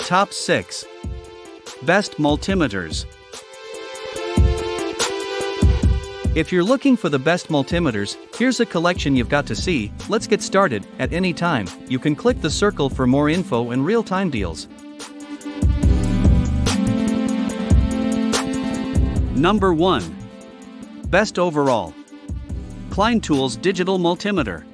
Top 6. Best multimeters. If you're looking for the best multimeters, here's a collection you've got to see. Let's get started. At any time, you can click the circle for more info and real-time deals. Number 1. Best overall. Klein Tools Digital Multimeter.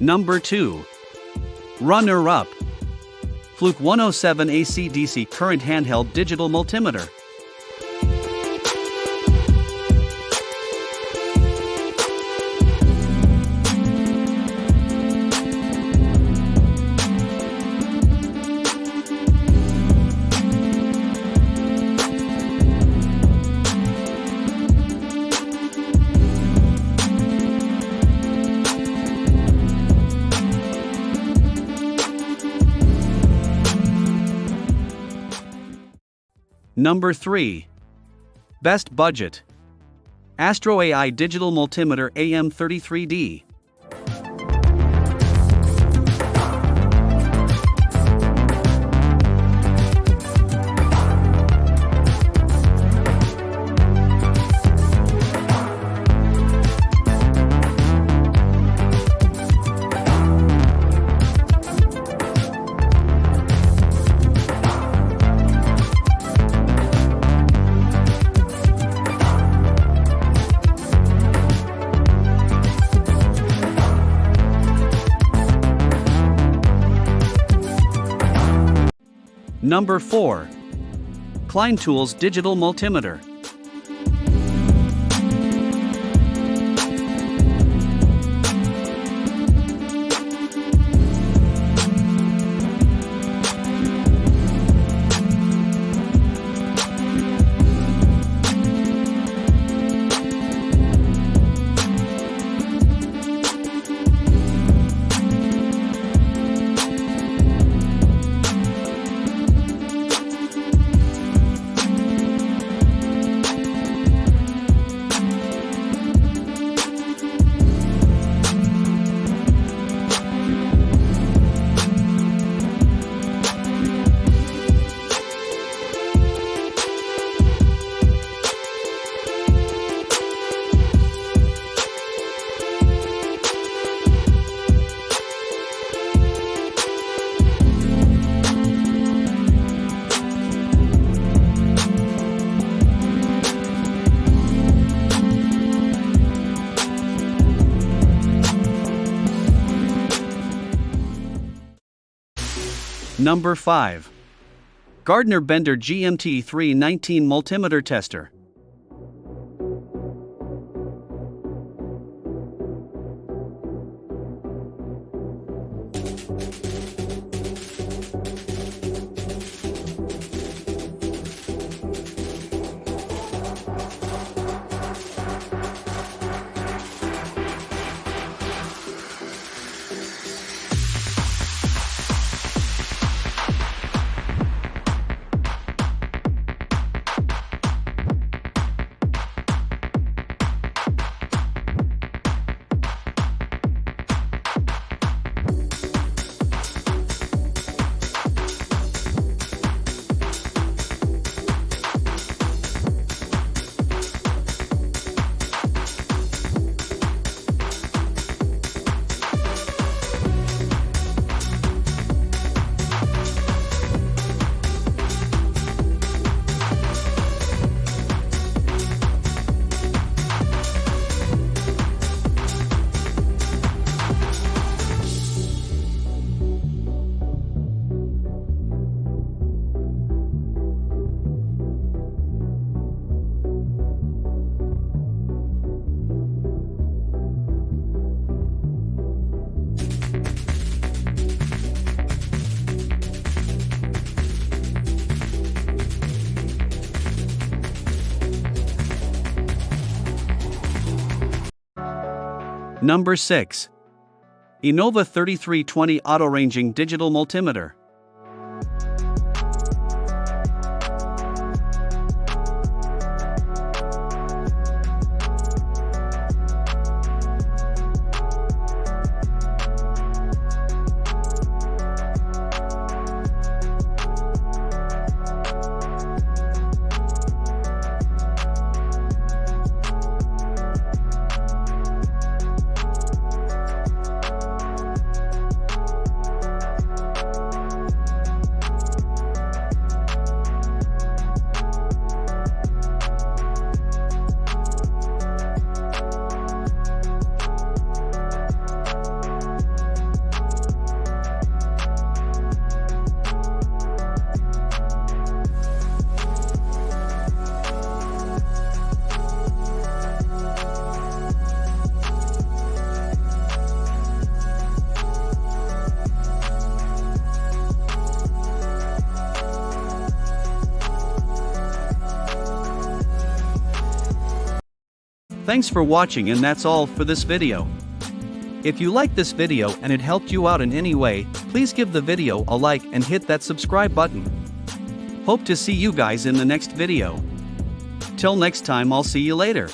Number 2. Runner-up. Fluke 107 AC/DC Current Handheld Digital Multimeter. Number 3. Best budget. Astro AI Digital Multimeter AM33D. Number 4. Klein Tools Digital Multimeter. Number 5. Gardner Bender GMT 319 Multimeter Tester. Number 6. Innova 3320 Auto-Ranging Digital Multimeter. Thanks for watching, and that's all for this video. If you liked this video and it helped you out in any way, please give the video a like and hit that subscribe button. Hope to see you guys in the next video. Till next time, I'll see you later.